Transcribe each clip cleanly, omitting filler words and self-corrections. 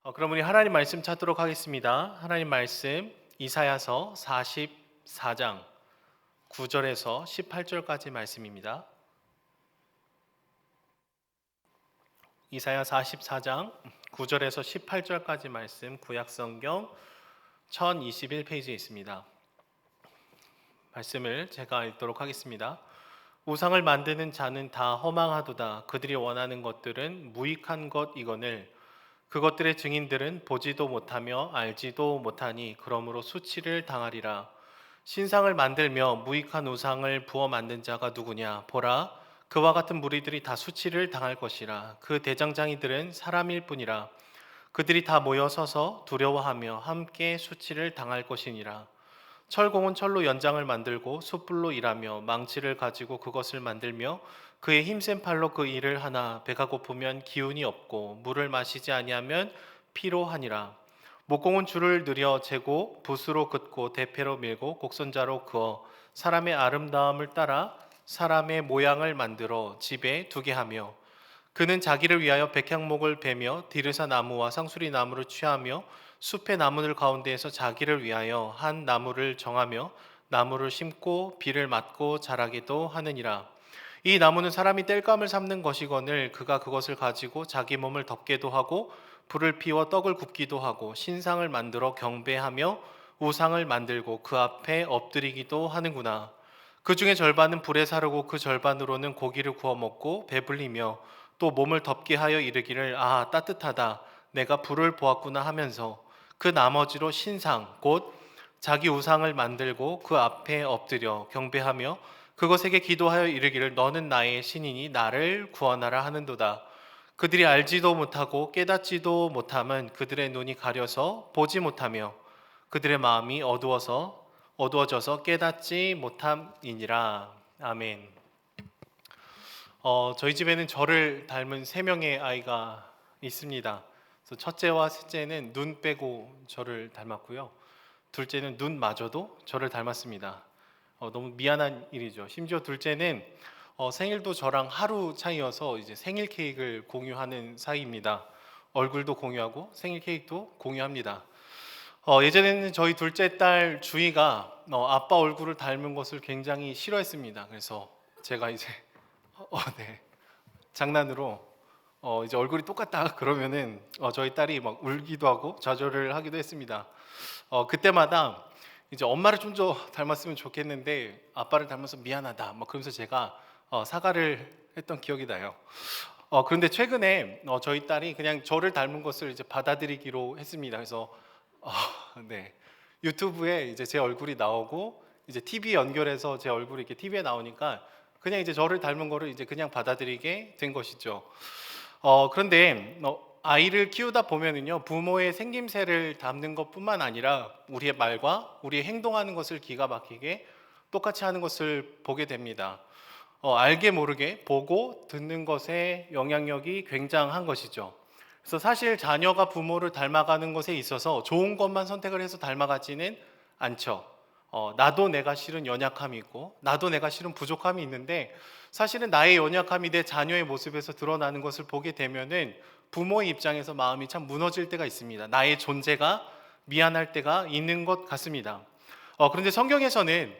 그럼 우리 하나님 말씀 찾도록 하겠습니다. 하나님 말씀 이사야서 44장 9절에서 18절까지 말씀입니다. 이사야 44장 9절에서 18절까지 말씀 구약성경 1021페이지에 있습니다. 말씀을 제가 읽도록 하겠습니다. 우상을 만드는 자는 다 허망하도다. 그들이 원하는 것들은 무익한 것이거늘 그것들의 증인들은 보지도 못하며 알지도 못하니 그러므로 수치를 당하리라. 신상을 만들며 무익한 우상을 부어 만든 자가 누구냐? 보라, 그와 같은 무리들이 다 수치를 당할 것이라. 그 대장장이들은 사람일 뿐이라. 그들이 다 모여 서서 두려워하며 함께 수치를 당할 것이니라. 철공은 철로 연장을 만들고 숯불로 일하며 망치를 가지고 그것을 만들며 그의 힘센 팔로 그 일을 하나 배가 고프면 기운이 없고 물을 마시지 아니하면 피로하니라. 목공은 줄을 들여 재고 붓으로 긋고 대패로 밀고 곡선자로 그어 사람의 아름다움을 따라 사람의 모양을 만들어 집에 두게 하며 그는 자기를 위하여 백향목을 베며 디르사 나무와 상수리 나무를 취하며 숲의 나무들 가운데에서 자기를 위하여 한 나무를 정하며 나무를 심고 비를 맞고 자라기도 하느니라. 이 나무는 사람이 땔감을 삼는 것이거늘 그가 그것을 가지고 자기 몸을 덮게도 하고 불을 피워 떡을 굽기도 하고 신상을 만들어 경배하며 우상을 만들고 그 앞에 엎드리기도 하는구나. 그 중에 절반은 불에 사르고 그 절반으로는 고기를 구워 먹고 배불리며 또 몸을 덮게 하여 이르기를 아 따뜻하다 내가 불을 보았구나 하면서 그 나머지로 신상 곧 자기 우상을 만들고 그 앞에 엎드려 경배하며 그것에게 기도하여 이르기를 너는 나의 신이니 나를 구원하라 하는도다. 그들이 알지도 못하고 깨닫지도 못함은 그들의 눈이 가려서 보지 못하며 그들의 마음이 어두워져서 깨닫지 못함이니라. 아멘. 저희 집에는 저를 닮은 3명의 아이가 있습니다. 그래서 첫째와 셋째는 눈 빼고 저를 닮았고요. 둘째는 눈마저도 저를 닮았습니다. 너무 미안한 일이죠. 심지어 둘째는 생일도 저랑 하루 차이여서 이제 생일 케이크를 공유하는 사이입니다. 얼굴도 공유하고 생일 케이크도 공유합니다. 예전에는 저희 둘째 딸 주희가 아빠 얼굴을 닮은 것을 굉장히 싫어했습니다. 그래서 제가 이제 네. 장난으로 이제 얼굴이 똑같다 그러면은 저희 딸이 막 울기도 하고 좌절을 하기도 했습니다. 그때마다 이제 엄마를 좀 더 닮았으면 좋겠는데 아빠를 닮아서 미안하다 막 그러면서 제가 사과를 했던 기억이 나요. 그런데 최근에 저희 딸이 그냥 저를 닮은 것을 이제 받아들이기로 했습니다. 그래서 네. 유튜브에 이제 제 얼굴이 나오고 이제 TV 연결해서 제 얼굴이 이렇게 TV에 나오니까 그냥 이제 저를 닮은 거를 이제 그냥 받아들이게 된 것이죠. 그런데 아이를 키우다 보면은요 부모의 생김새를 담는 것뿐만 아니라 우리의 말과 우리의 행동하는 것을 기가 막히게 똑같이 하는 것을 보게 됩니다. 알게 모르게 보고 듣는 것에 영향력이 굉장한 것이죠. 그래서 사실 자녀가 부모를 닮아가는 것에 있어서 좋은 것만 선택을 해서 닮아가지는 않죠. 나도 내가 실은 연약함이 있고 나도 내가 실은 부족함이 있는데 사실은 나의 연약함이 내 자녀의 모습에서 드러나는 것을 보게 되면은 부모의 입장에서 마음이 참 무너질 때가 있습니다. 나의 존재가 미안할 때가 있는 것 같습니다. 그런데 성경에서는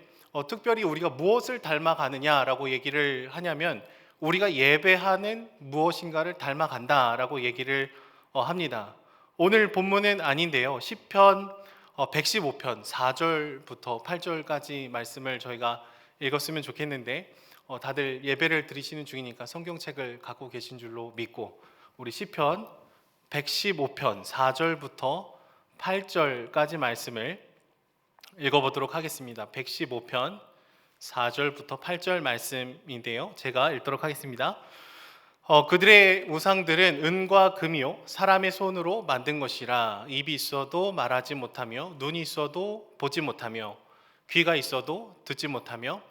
특별히 우리가 무엇을 닮아가느냐라고 얘기를 하냐면 우리가 예배하는 무엇인가를 닮아간다라고 얘기를 합니다. 오늘 본문은 아닌데요. 시편 115편 4절부터 8절까지 말씀을 저희가 읽었으면 좋겠는데 다들 예배를 드리시는 중이니까 성경책을 갖고 계신 줄로 믿고 우리 시편 115편 4절부터 8절까지 말씀을 읽어보도록 하겠습니다. 115편 4절부터 8절 말씀인데요. 제가 읽도록 하겠습니다. 그들의 우상들은 은과 금이요 사람의 손으로 만든 것이라 입이 있어도 말하지 못하며 눈이 있어도 보지 못하며 귀가 있어도 듣지 못하며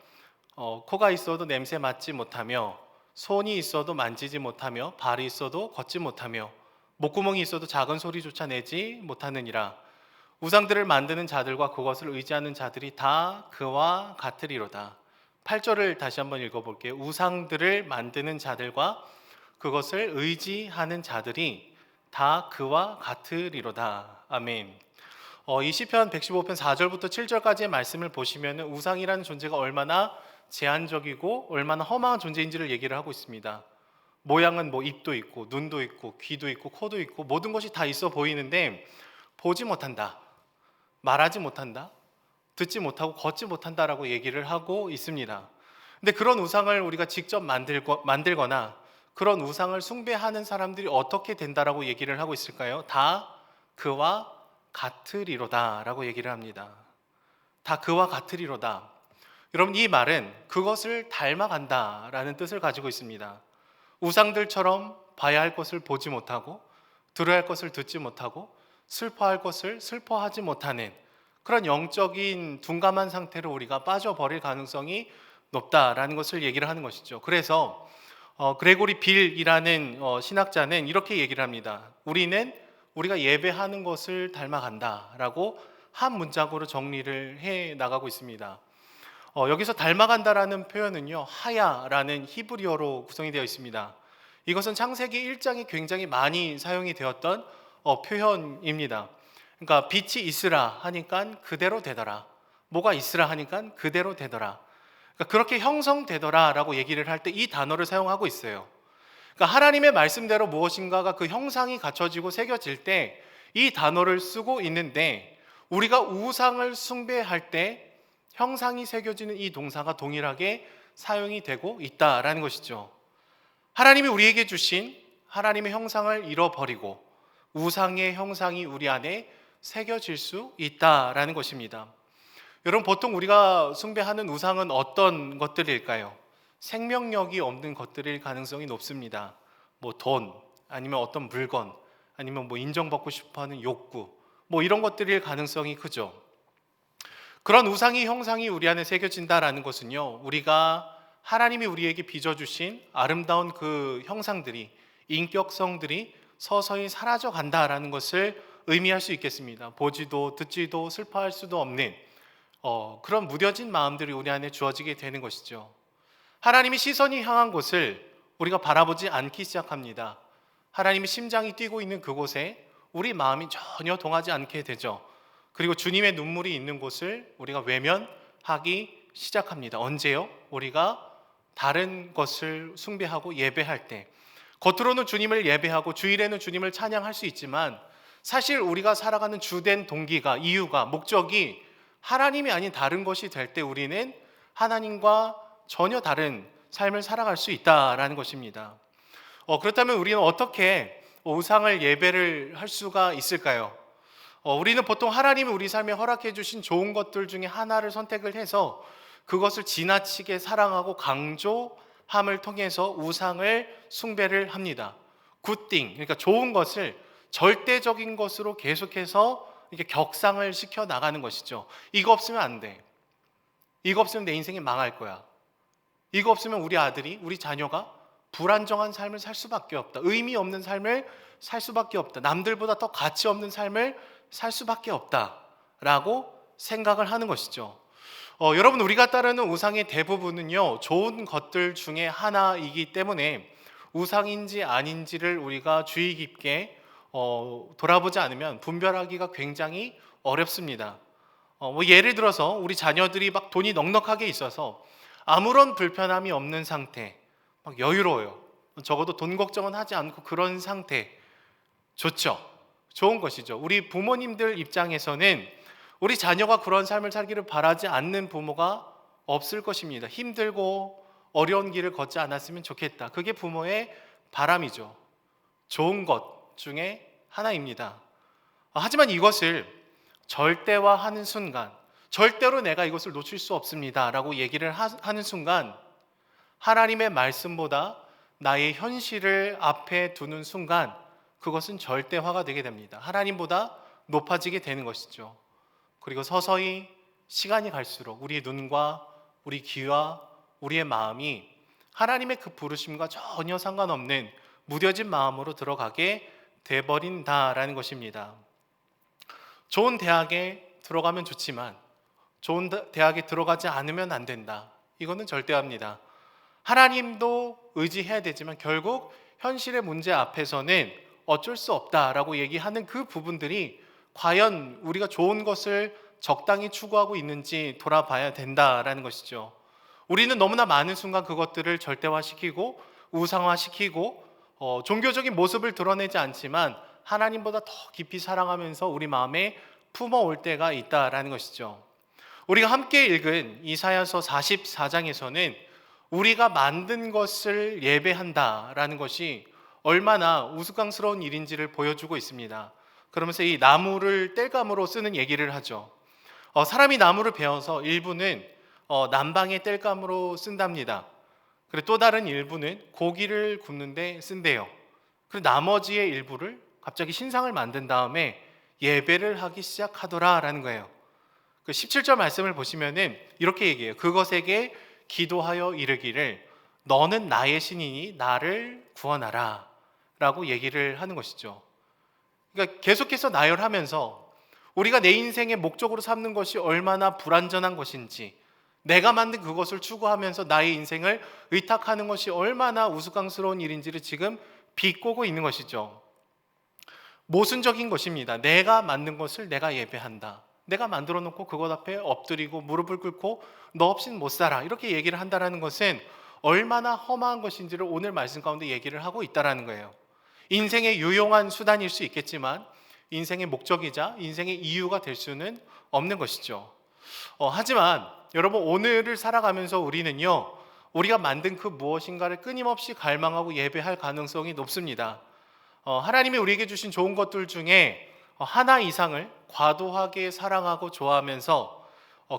코가 있어도 냄새 맡지 못하며 손이 있어도 만지지 못하며 발이 있어도 걷지 못하며 목구멍이 있어도 작은 소리조차 내지 못하느니라. 우상들을 만드는 자들과 그것을 의지하는 자들이 다 그와 같으리로다. 8절을 다시 한번 읽어볼게요. 우상들을 만드는 자들과 그것을 의지하는 자들이 다 그와 같으리로다. 아멘. 이 시편 115편 4절부터 7절까지의 말씀을 보시면 우상이라는 존재가 얼마나 제한적이고 얼마나 허망한 존재인지를 얘기를 하고 있습니다. 모양은 뭐 입도 있고 눈도 있고 귀도 있고 코도 있고 모든 것이 다 있어 보이는데 보지 못한다, 말하지 못한다, 듣지 못하고 걷지 못한다라고 얘기를 하고 있습니다. 근데 그런 우상을 우리가 직접 만들거나 그런 우상을 숭배하는 사람들이 어떻게 된다라고 얘기를 하고 있을까요? 다 그와 같으리로다 라고 얘기를 합니다. 다 그와 같으리로다. 여러분, 이 말은 그것을 닮아간다라는 뜻을 가지고 있습니다. 우상들처럼 봐야 할 것을 보지 못하고 들어야 할 것을 듣지 못하고 슬퍼할 것을 슬퍼하지 못하는 그런 영적인 둔감한 상태로 우리가 빠져버릴 가능성이 높다라는 것을 얘기를 하는 것이죠. 그래서 그레고리 빌이라는 신학자는 이렇게 얘기를 합니다. 우리가 예배하는 것을 닮아간다라고 한 문장으로 정리를 해 나가고 있습니다. 여기서 닮아간다라는 표현은요, 하야라는 히브리어로 구성이 되어 있습니다. 이것은 창세기 1장에 굉장히 많이 사용이 되었던 표현입니다. 그러니까 빛이 있으라 하니까 그대로 되더라, 뭐가 있으라 하니까 그대로 되더라. 그러니까 그렇게 형성되더라라고 얘기를 할 때 이 단어를 사용하고 있어요. 그러니까 하나님의 말씀대로 무엇인가가 그 형상이 갖춰지고 새겨질 때 이 단어를 쓰고 있는데, 우리가 우상을 숭배할 때 형상이 새겨지는 이 동사가 동일하게 사용이 되고 있다라는 것이죠. 하나님이 우리에게 주신 하나님의 형상을 잃어버리고 우상의 형상이 우리 안에 새겨질 수 있다라는 것입니다. 여러분, 보통 우리가 숭배하는 우상은 어떤 것들일까요? 생명력이 없는 것들일 가능성이 높습니다. 뭐 돈, 아니면 어떤 물건, 아니면 뭐 인정받고 싶어하는 욕구, 뭐 이런 것들일 가능성이 크죠. 그런 우상의 형상이 우리 안에 새겨진다라는 것은요, 우리가 하나님이 우리에게 빚어주신 아름다운 그 형상들이, 인격성들이 서서히 사라져 간다라는 것을 의미할 수 있겠습니다. 보지도 듣지도 슬퍼할 수도 없는 그런 무뎌진 마음들이 우리 안에 주어지게 되는 것이죠. 하나님이 시선이 향한 곳을 우리가 바라보지 않기 시작합니다. 하나님이 심장이 뛰고 있는 그곳에 우리 마음이 전혀 동하지 않게 되죠. 그리고 주님의 눈물이 있는 곳을 우리가 외면하기 시작합니다. 언제요? 우리가 다른 것을 숭배하고 예배할 때. 겉으로는 주님을 예배하고 주일에는 주님을 찬양할 수 있지만 사실 우리가 살아가는 주된 동기가, 이유가, 목적이 하나님이 아닌 다른 것이 될 때 우리는 하나님과 전혀 다른 삶을 살아갈 수 있다라는 것입니다. 그렇다면 우리는 어떻게 우상을 예배를 할 수가 있을까요? 우리는 보통 하나님이 우리 삶에 허락해 주신 좋은 것들 중에 하나를 선택을 해서 그것을 지나치게 사랑하고 강조함을 통해서 우상을 숭배를 합니다. 굿띵, 그러니까 좋은 것을 절대적인 것으로 계속해서 이렇게 격상을 시켜 나가는 것이죠. 이거 없으면 안 돼. 이거 없으면 내 인생이 망할 거야. 이거 없으면 우리 아들이, 우리 자녀가 불안정한 삶을 살 수밖에 없다. 의미 없는 삶을 살 수밖에 없다. 남들보다 더 가치 없는 삶을 살 수밖에 없다라고 생각을 하는 것이죠. 여러분, 우리가 따르는 우상의 대부분은요, 좋은 것들 중에 하나이기 때문에 우상인지 아닌지를 우리가 주의 깊게 돌아보지 않으면 분별하기가 굉장히 어렵습니다. 뭐 예를 들어서 우리 자녀들이 막 돈이 넉넉하게 있어서 아무런 불편함이 없는 상태, 막 여유로워요. 적어도 돈 걱정은 하지 않고 그런 상태, 좋죠. 좋은 것이죠. 우리 부모님들 입장에서는 우리 자녀가 그런 삶을 살기를 바라지 않는 부모가 없을 것입니다. 힘들고 어려운 길을 걷지 않았으면 좋겠다. 그게 부모의 바람이죠. 좋은 것 중에 하나입니다. 하지만 이것을 절대화하는 순간, 절대로 내가 이것을 놓칠 수 없습니다 라고 얘기를 하는 순간, 하나님의 말씀보다 나의 현실을 앞에 두는 순간 그것은 절대화가 되게 됩니다. 하나님보다 높아지게 되는 것이죠. 그리고 서서히 시간이 갈수록 우리의 눈과 우리 귀와 우리의 마음이 하나님의 그 부르심과 전혀 상관없는 무뎌진 마음으로 들어가게 돼버린다라는 것입니다. 좋은 대학에 들어가면 좋지만 좋은 대학에 들어가지 않으면 안 된다. 이거는 절대합니다. 하나님도 의지해야 되지만 결국 현실의 문제 앞에서는 어쩔 수 없다라고 얘기하는 그 부분들이 과연 우리가 좋은 것을 적당히 추구하고 있는지 돌아봐야 된다라는 것이죠. 우리는 너무나 많은 순간 그것들을 절대화시키고 우상화시키고 종교적인 모습을 드러내지 않지만 하나님보다 더 깊이 사랑하면서 우리 마음에 품어올 때가 있다라는 것이죠. 우리가 함께 읽은 이사야서 44장에서는 우리가 만든 것을 예배한다라는 것이 얼마나 우스꽝스러운 일인지를 보여주고 있습니다. 그러면서 이 나무를 땔감으로 쓰는 얘기를 하죠. 사람이 나무를 베어서 일부는 난방의 땔감으로 쓴답니다. 그리고 또 다른 일부는 고기를 굽는데 쓴대요. 그리고 나머지의 일부를 갑자기 신상을 만든 다음에 예배를 하기 시작하더라라는 거예요. 그 17절 말씀을 보시면은 이렇게 얘기해요. 그것에게 기도하여 이르기를 너는 나의 신이니 나를 구원하라 라고 얘기를 하는 것이죠. 그러니까 계속해서 나열하면서 우리가 내 인생의 목적으로 삼는 것이 얼마나 불완전한 것인지, 내가 만든 그것을 추구하면서 나의 인생을 의탁하는 것이 얼마나 우스꽝스러운 일인지를 지금 비꼬고 있는 것이죠. 모순적인 것입니다. 내가 만든 것을 내가 예배한다. 내가 만들어 놓고 그것 앞에 엎드리고 무릎을 꿇고 너 없이는 못 살아, 이렇게 얘기를 한다는 것은 얼마나 험한 것인지를 오늘 말씀 가운데 얘기를 하고 있다는 거예요. 인생의 유용한 수단일 수 있겠지만 인생의 목적이자 인생의 이유가 될 수는 없는 것이죠. 하지만 여러분, 오늘을 살아가면서 우리는요, 우리가 만든 그 무엇인가를 끊임없이 갈망하고 예배할 가능성이 높습니다. 하나님이 우리에게 주신 좋은 것들 중에 하나 이상을 과도하게 사랑하고 좋아하면서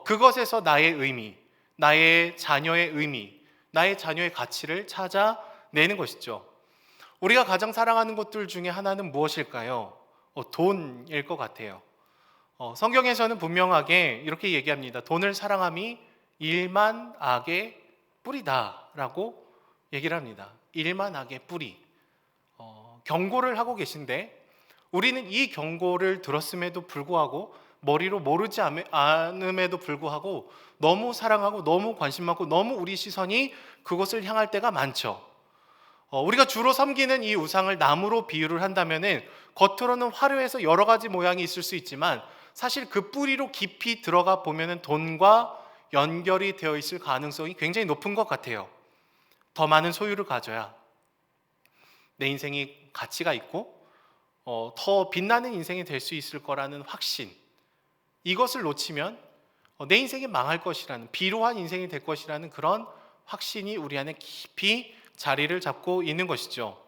그것에서 나의 의미, 나의 자녀의 의미, 나의 자녀의 가치를 찾아내는 것이죠. 우리가 가장 사랑하는 것들 중에 하나는 무엇일까요? 돈일 것 같아요. 성경에서는 분명하게 이렇게 얘기합니다. 돈을 사랑함이 일만 악의 뿌리다라고 얘기를 합니다. 일만 악의 뿌리. 경고를 하고 계신데 우리는 이 경고를 들었음에도 불구하고 머리로 모르지 않음에도 불구하고 너무 사랑하고 너무 관심 많고 너무 우리 시선이 그것을 향할 때가 많죠. 우리가 주로 섬기는 이 우상을 나무로 비유를 한다면은 겉으로는 화려해서 여러 가지 모양이 있을 수 있지만 사실 그 뿌리로 깊이 들어가 보면은 돈과 연결이 되어 있을 가능성이 굉장히 높은 것 같아요. 더 많은 소유를 가져야 내 인생이 가치가 있고 더 빛나는 인생이 될 수 있을 거라는 확신, 이것을 놓치면 내 인생이 망할 것이라는, 비루한 인생이 될 것이라는 그런 확신이 우리 안에 깊이 자리를 잡고 있는 것이죠.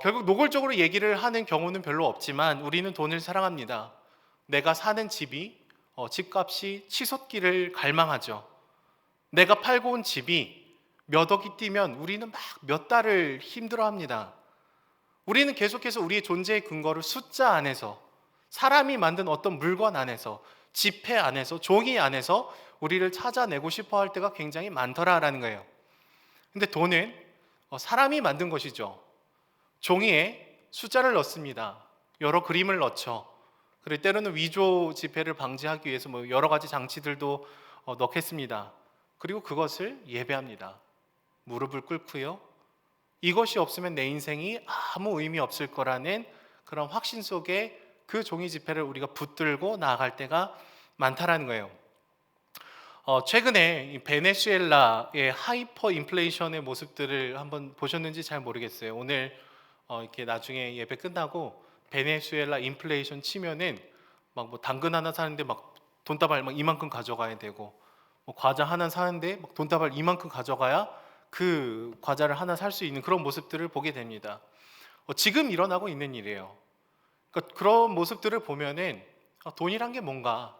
결국 노골적으로 얘기를 하는 경우는 별로 없지만 우리는 돈을 사랑합니다. 내가 사는 집이 집값이 치솟기를 갈망하죠. 내가 팔고 온 집이 몇 억이 뛰면 우리는 막 몇 달을 힘들어합니다. 우리는 계속해서 우리의 존재의 근거를 숫자 안에서, 사람이 만든 어떤 물건 안에서, 지폐 안에서, 종이 안에서 우리를 찾아내고 싶어 할 때가 굉장히 많더라라는 거예요. 근데 돈은 사람이 만든 것이죠. 종이에 숫자를 넣습니다. 여러 그림을 넣죠. 그리고 때로는 위조 지폐를 방지하기 위해서 여러 가지 장치들도 넣겠습니다. 그리고 그것을 예배합니다. 무릎을 꿇고요. 이것이 없으면 내 인생이 아무 의미 없을 거라는 그런 확신 속에 그 종이 지폐를 우리가 붙들고 나아갈 때가 많다라는 거예요. 최근에 이 베네수엘라의 하이퍼 인플레이션의 모습들을 한번 보셨는지 잘 모르겠어요. 오늘 이렇게 나중에 예배 끝나고 베네수엘라 인플레이션 치면은 막 당근 하나 사는데 막 돈다발 막 이만큼 가져가야 되고, 과자 하나 사는데 막 돈다발 이만큼 가져가야 그 과자를 하나 살 수 있는 그런 모습들을 보게 됩니다. 지금 일어나고 있는 일이에요. 그러니까 그런 모습들을 보면은 돈이란 게 뭔가,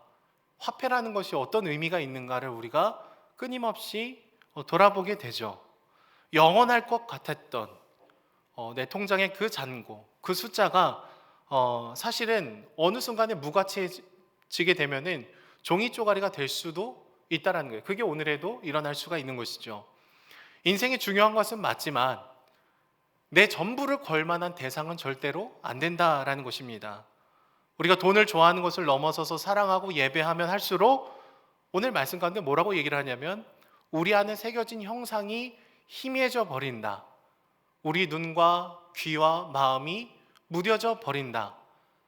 화폐라는 것이 어떤 의미가 있는가를 우리가 끊임없이 돌아보게 되죠. 영원할 것 같았던 내 통장의 그 잔고, 그 숫자가 사실은 어느 순간에 무가치해지게 되면은 종이 쪼가리가 될 수도 있다라는 거예요. 그게 오늘에도 일어날 수가 있는 것이죠. 인생이 중요한 것은 맞지만 내 전부를 걸 만한 대상은 절대로 안 된다라는 것입니다. 우리가 돈을 좋아하는 것을 넘어서서 사랑하고 예배하면 할수록 오늘 말씀 가운데 뭐라고 얘기를 하냐면 우리 안에 새겨진 형상이 희미해져 버린다. 우리 눈과 귀와 마음이 무뎌져 버린다.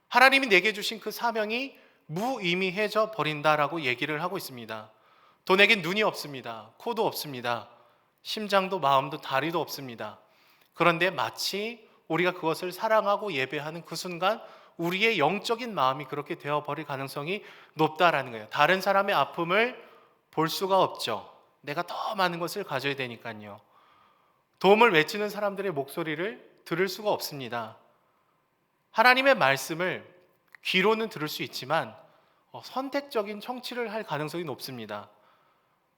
하나님이 내게 주신 그 사명이 무의미해져 버린다라고 얘기를 하고 있습니다. 돈에겐 눈이 없습니다. 코도 없습니다. 심장도 마음도 다리도 없습니다. 그런데 마치 우리가 그것을 사랑하고 예배하는 그 순간 우리의 영적인 마음이 그렇게 되어버릴 가능성이 높다라는 거예요. 다른 사람의 아픔을 볼 수가 없죠. 내가 더 많은 것을 가져야 되니까요. 도움을 외치는 사람들의 목소리를 들을 수가 없습니다. 하나님의 말씀을 귀로는 들을 수 있지만 선택적인 청취를 할 가능성이 높습니다.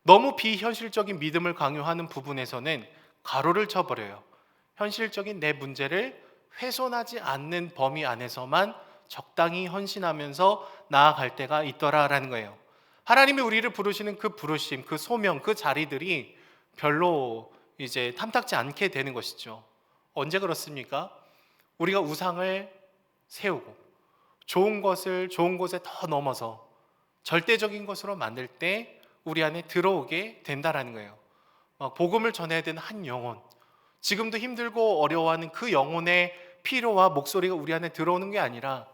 너무 비현실적인 믿음을 강요하는 부분에서는 가로를 쳐버려요. 현실적인 내 문제를 훼손하지 않는 범위 안에서만 적당히 헌신하면서 나아갈 때가 있더라라는 거예요. 하나님이 우리를 부르시는 그 부르심, 그 소명, 그 자리들이 별로 이제 탐탁지 않게 되는 것이죠. 언제 그렇습니까? 우리가 우상을 세우고 좋은 것을 좋은 곳에 더 넘어서 절대적인 것으로 만들 때 우리 안에 들어오게 된다라는 거예요. 복음을 전해야 되는 한 영혼, 지금도 힘들고 어려워하는 그 영혼의 필요와 목소리가 우리 안에 들어오는 게 아니라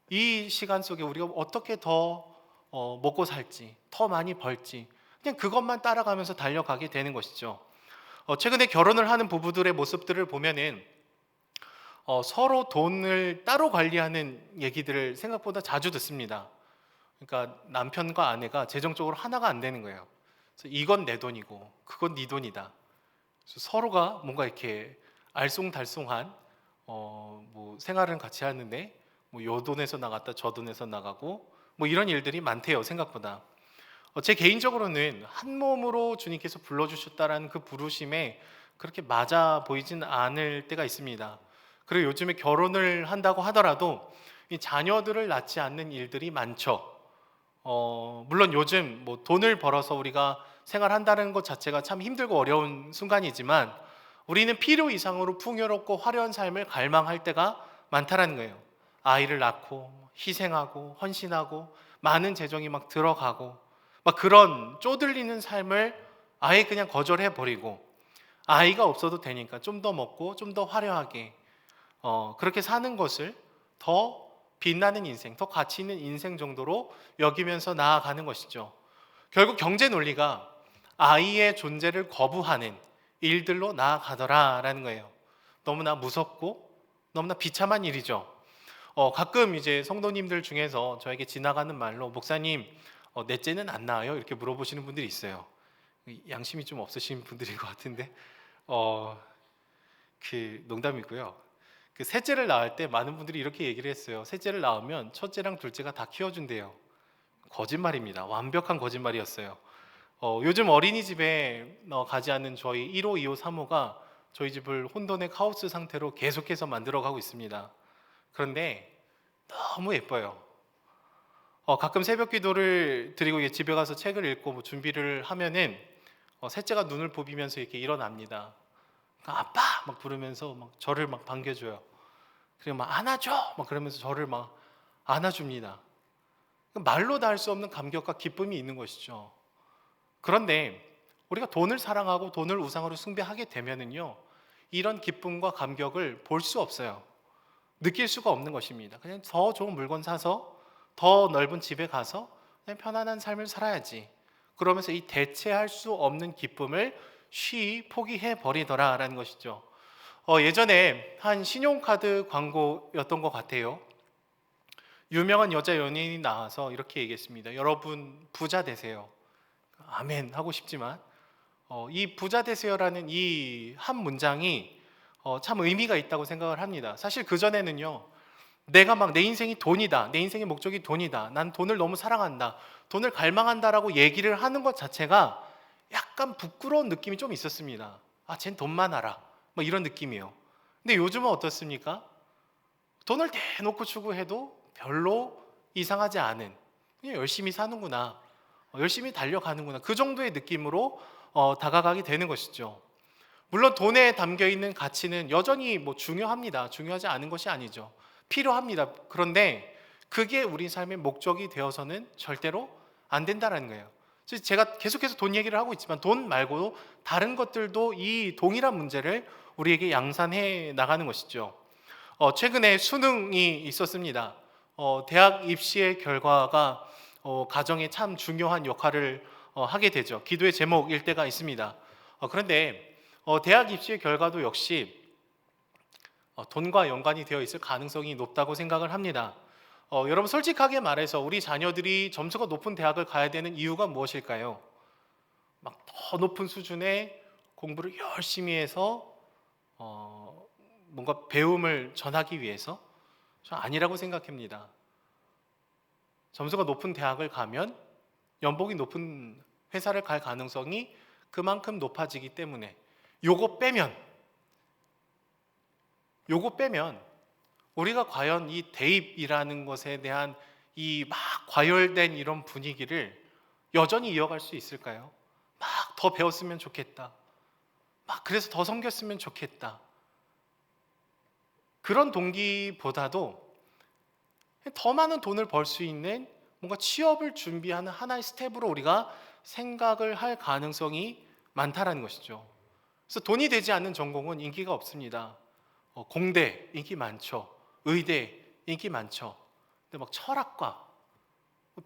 이 시간 속에 우리가 어떻게 더 먹고 살지, 더 많이 벌지, 그냥 그것만 따라가면서 달려가게 되는 것이죠. 최근에 결혼을 하는 부부들의 모습들을 보면은 서로 돈을 따로 관리하는 얘기들을 생각보다 자주 듣습니다. 그러니까 남편과 아내가 재정적으로 하나가 안 되는 거예요. 그래서 이건 내 돈이고 그건 네 돈이다. 그래서 서로가 뭔가 이렇게 알쏭달쏭한 뭐 생활은 같이 하는데 뭐 요 돈에서 나갔다 저 돈에서 나가고 뭐 이런 일들이 많대요, 생각보다. 제 개인적으로는 한 몸으로 주님께서 불러주셨다라는 그 부르심에 그렇게 맞아 보이진 않을 때가 있습니다. 그리고 요즘에 결혼을 한다고 하더라도 이 자녀들을 낳지 않는 일들이 많죠. 물론 요즘 뭐 돈을 벌어서 우리가 생활한다는 것 자체가 참 힘들고 어려운 순간이지만 우리는 필요 이상으로 풍요롭고 화려한 삶을 갈망할 때가 많다라는 거예요. 아이를 낳고 희생하고 헌신하고 많은 재정이 막 들어가고 막 그런 쪼들리는 삶을 아예 그냥 거절해 버리고 아이가 없어도 되니까 좀 더 먹고 좀 더 화려하게 그렇게 사는 것을 더 빛나는 인생, 더 가치 있는 인생 정도로 여기면서 나아가는 것이죠. 결국 경제 논리가 아이의 존재를 거부하는 일들로 나아가더라라는 거예요. 너무나 무섭고 너무나 비참한 일이죠. 가끔 이제 성도님들 중에서 저에게 지나가는 말로 목사님 넷째는 안 낳아요? 이렇게 물어보시는 분들이 있어요. 양심이 좀 없으신 분들인 것 같은데 그 농담이고요. 그 셋째를 낳을 때 많은 분들이 이렇게 얘기를 했어요. 셋째를 낳으면 첫째랑 둘째가 다 키워준대요. 거짓말입니다. 완벽한 거짓말이었어요. 요즘 어린이집에 가지 않는 저희 1호, 2호, 3호가 저희 집을 혼돈의 카오스 상태로 계속해서 만들어가고 있습니다. 그런데 너무 예뻐요. 가끔 새벽 기도를 드리고 집에 가서 책을 읽고 뭐 준비를 하면은 셋째가 눈을 부비면서 이렇게 일어납니다. 그러니까 아빠 막 부르면서 막 저를 막 반겨줘요. 그리고 막 안아줘 막 그러면서 저를 막 안아줍니다. 말로 다 할 수 없는 감격과 기쁨이 있는 것이죠. 그런데 우리가 돈을 사랑하고 돈을 우상으로 숭배하게 되면은요, 이런 기쁨과 감격을 볼 수 없어요. 느낄 수가 없는 것입니다. 그냥 더 좋은 물건 사서 더 넓은 집에 가서 그냥 편안한 삶을 살아야지. 그러면서 이 대체할 수 없는 기쁨을 쉬이 포기해 버리더라라는 것이죠. 예전에 한 신용카드 광고였던 것 같아요. 유명한 여자 연예인이 나와서 이렇게 얘기했습니다. 여러분 부자 되세요. 아멘 하고 싶지만 이 부자 되세요라는 이 한 문장이 참 의미가 있다고 생각을 합니다. 사실 그전에는요, 내가 막 내 인생이 돈이다, 내 인생의 목적이 돈이다, 난 돈을 너무 사랑한다, 돈을 갈망한다라고 얘기를 하는 것 자체가 약간 부끄러운 느낌이 좀 있었습니다. 아, 쟨 돈만 알아, 뭐 이런 느낌이에요. 근데 요즘은 어떻습니까? 돈을 대놓고 추구해도 별로 이상하지 않은, 그냥 열심히 사는구나, 열심히 달려가는구나, 그 정도의 느낌으로 다가가게 되는 것이죠. 물론 돈에 담겨 있는 가치는 여전히 뭐 중요합니다. 중요하지 않은 것이 아니죠. 필요합니다. 그런데 그게 우리 삶의 목적이 되어서는 절대로 안 된다는 거예요. 제가 계속해서 돈 얘기를 하고 있지만 돈 말고도 다른 것들도 이 동일한 문제를 우리에게 양산해 나가는 것이죠. 최근에 수능이 있었습니다. 대학 입시의 결과가 가정에 참 중요한 역할을 하게 되죠. 기도의 제목일 때가 있습니다. 그런데 대학 입시의 결과도 역시 돈과 연관이 되어 있을 가능성이 높다고 생각을 합니다. 여러분 솔직하게 말해서 우리 자녀들이 점수가 높은 대학을 가야 되는 이유가 무엇일까요? 막 더 높은 수준의 공부를 열심히 해서 뭔가 배움을 전하기 위해서? 저는 아니라고 생각합니다. 점수가 높은 대학을 가면 연봉이 높은 회사를 갈 가능성이 그만큼 높아지기 때문에 요거 빼면 우리가 과연 이 대입이라는 것에 대한 이 막 과열된 이런 분위기를 여전히 이어갈 수 있을까요? 막 더 배웠으면 좋겠다. 막 그래서 더 섬겼으면 좋겠다. 그런 동기보다도 더 많은 돈을 벌 수 있는 뭔가 취업을 준비하는 하나의 스텝으로 우리가 생각을 할 가능성이 많다라는 것이죠. 그래서 돈이 되지 않는 전공은 인기가 없습니다. 공대 인기 많죠. 의대 인기 많죠. 근데 막 철학과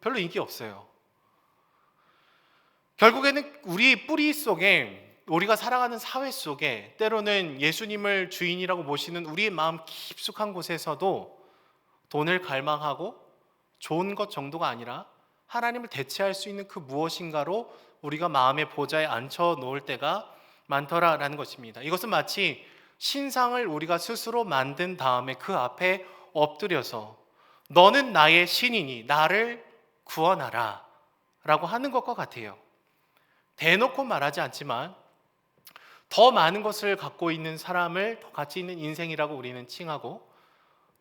별로 인기 없어요. 결국에는 우리 뿌리 속에 우리가 살아가는 사회 속에 때로는 예수님을 주인이라고 모시는 우리의 마음 깊숙한 곳에서도 돈을 갈망하고 좋은 것 정도가 아니라 하나님을 대체할 수 있는 그 무엇인가로 우리가 마음의 보좌에 앉혀 놓을 때가 많더라라는 것입니다. 이것은 마치 신상을 우리가 스스로 만든 다음에 그 앞에 엎드려서 너는 나의 신이니 나를 구원하라 라고 하는 것과 같아요. 대놓고 말하지 않지만 더 많은 것을 갖고 있는 사람을 더 가치 있는 인생이라고 우리는 칭하고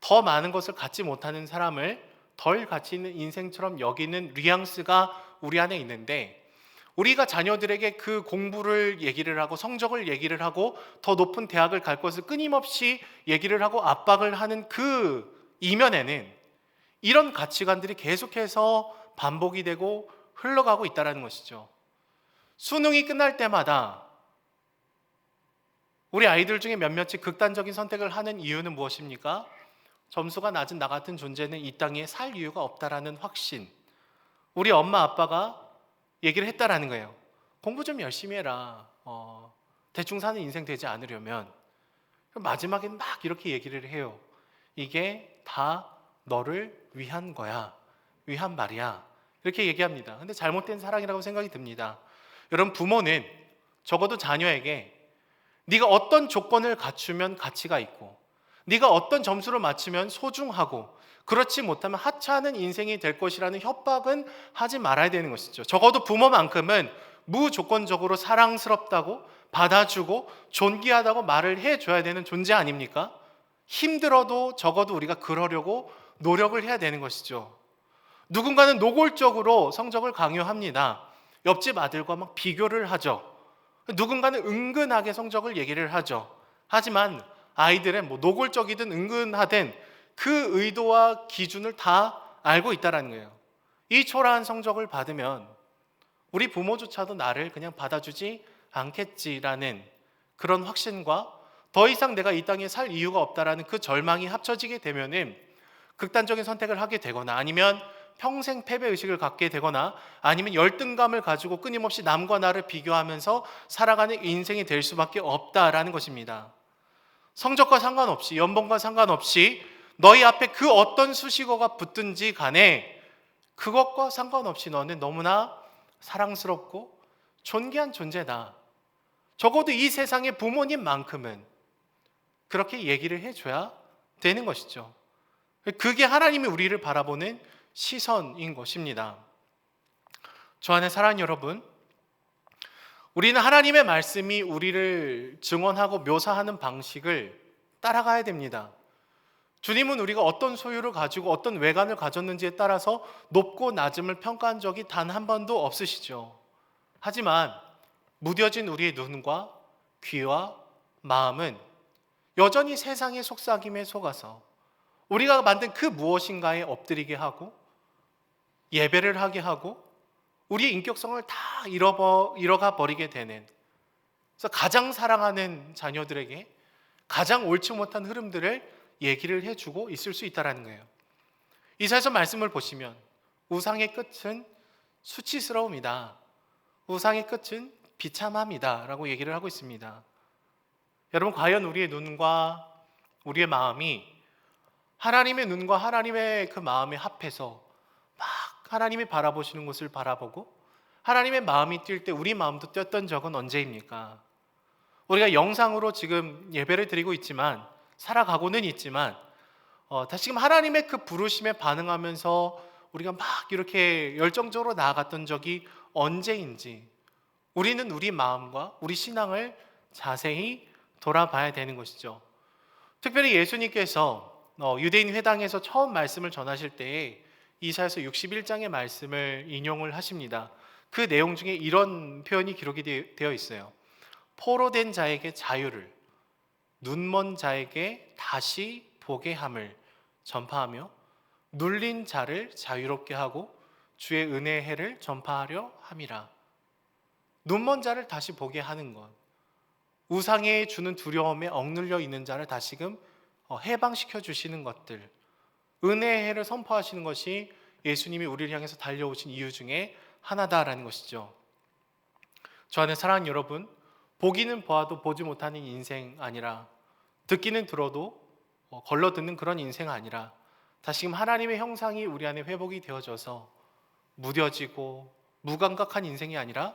더 많은 것을 갖지 못하는 사람을 덜 가치 있는 인생처럼 여기는 뉘앙스가 우리 안에 있는데 우리가 자녀들에게 그 공부를 얘기를 하고 성적을 얘기를 하고 더 높은 대학을 갈 것을 끊임없이 얘기를 하고 압박을 하는 그 이면에는 이런 가치관들이 계속해서 반복이 되고 흘러가고 있다는 것이죠. 수능이 끝날 때마다 우리 아이들 중에 몇몇이 극단적인 선택을 하는 이유는 무엇입니까? 점수가 낮은 나 같은 존재는 이 땅에 살 이유가 없다라는 확신. 우리 엄마 아빠가 얘기를 했다라는 거예요. 공부 좀 열심히 해라. 대충 사는 인생 되지 않으려면. 마지막엔 막 이렇게 얘기를 해요. 이게 다 너를 위한 거야. 위한 말이야. 이렇게 얘기합니다. 근데 잘못된 사랑이라고 생각이 듭니다. 여러분 부모는 적어도 자녀에게 네가 어떤 조건을 갖추면 가치가 있고 네가 어떤 점수를 맞추면 소중하고 그렇지 못하면 하찮은 인생이 될 것이라는 협박은 하지 말아야 되는 것이죠. 적어도 부모만큼은 무조건적으로 사랑스럽다고 받아주고 존귀하다고 말을 해줘야 되는 존재 아닙니까? 힘들어도 적어도 우리가 그러려고 노력을 해야 되는 것이죠. 누군가는 노골적으로 성적을 강요합니다. 옆집 아들과 막 비교를 하죠. 누군가는 은근하게 성적을 얘기를 하죠. 하지만 아이들은 뭐 노골적이든 은근하든 그 의도와 기준을 다 알고 있다는 거예요. 이 초라한 성적을 받으면 우리 부모조차도 나를 그냥 받아주지 않겠지라는 그런 확신과 더 이상 내가 이 땅에 살 이유가 없다라는 그 절망이 합쳐지게 되면은 극단적인 선택을 하게 되거나 아니면 평생 패배의식을 갖게 되거나 아니면 열등감을 가지고 끊임없이 남과 나를 비교하면서 살아가는 인생이 될 수밖에 없다라는 것입니다. 성적과 상관없이 연봉과 상관없이 너희 앞에 그 어떤 수식어가 붙든지 간에 그것과 상관없이 너는 너무나 사랑스럽고 존귀한 존재다. 적어도 이 세상의 부모님만큼은 그렇게 얘기를 해줘야 되는 것이죠. 그게 하나님이 우리를 바라보는 시선인 것입니다. 저 안에 사랑하는 여러분, 우리는 하나님의 말씀이 우리를 증언하고 묘사하는 방식을 따라가야 됩니다. 주님은 우리가 어떤 소유를 가지고 어떤 외관을 가졌는지에 따라서 높고 낮음을 평가한 적이 단 한 번도 없으시죠. 하지만 무뎌진 우리의 눈과 귀와 마음은 여전히 세상의 속삭임에 속아서 우리가 만든 그 무엇인가에 엎드리게 하고 예배를 하게 하고 우리의 인격성을 다 잃어가 버리게 되는, 그래서 가장 사랑하는 자녀들에게 가장 옳지 못한 흐름들을 얘기를 해주고 있을 수 있다는 거예요. 이사야서 말씀을 보시면 우상의 끝은 수치스러움이다. 우상의 끝은 비참함이다 라고 얘기를 하고 있습니다. 여러분, 과연 우리의 눈과 우리의 마음이 하나님의 눈과 하나님의 그 마음에 합해서 막 하나님이 바라보시는 곳을 바라보고 하나님의 마음이 뛸 때 우리 마음도 뛰었던 적은 언제입니까? 우리가 영상으로 지금 예배를 드리고 있지만, 살아가고는 있지만, 다시금 하나님의 그 부르심에 반응하면서 우리가 막 이렇게 열정적으로 나아갔던 적이 언제인지 우리는 우리 마음과 우리 신앙을 자세히 돌아봐야 되는 것이죠. 특별히 예수님께서 유대인 회당에서 처음 말씀을 전하실 때에 이사야서 61장의 말씀을 인용을 하십니다. 그 내용 중에 이런 표현이 기록이 되어 있어요. 포로된 자에게 자유를, 눈먼 자에게 다시 보게 함을 전파하며 눌린 자를 자유롭게 하고 주의 은혜의 해를 전파하려 함이라. 눈먼 자를 다시 보게 하는 것, 우상에 주는 두려움에 억눌려 있는 자를 다시금 해방시켜 주시는 것들, 은혜의 해를 선포하시는 것이 예수님이 우리를 향해서 달려오신 이유 중에 하나다라는 것이죠. 저는 사랑하는 여러분, 보기는 보아도 보지 못하는 인생 아니라, 듣기는 들어도 걸러 듣는 그런 인생 아니라, 다시금 하나님의 형상이 우리 안에 회복이 되어져서 무뎌지고 무감각한 인생이 아니라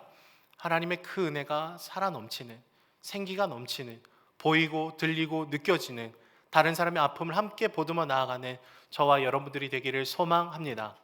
하나님의 그 은혜가 살아 넘치는, 생기가 넘치는, 보이고 들리고 느껴지는, 다른 사람의 아픔을 함께 보듬어 나아가는 저와 여러분들이 되기를 소망합니다.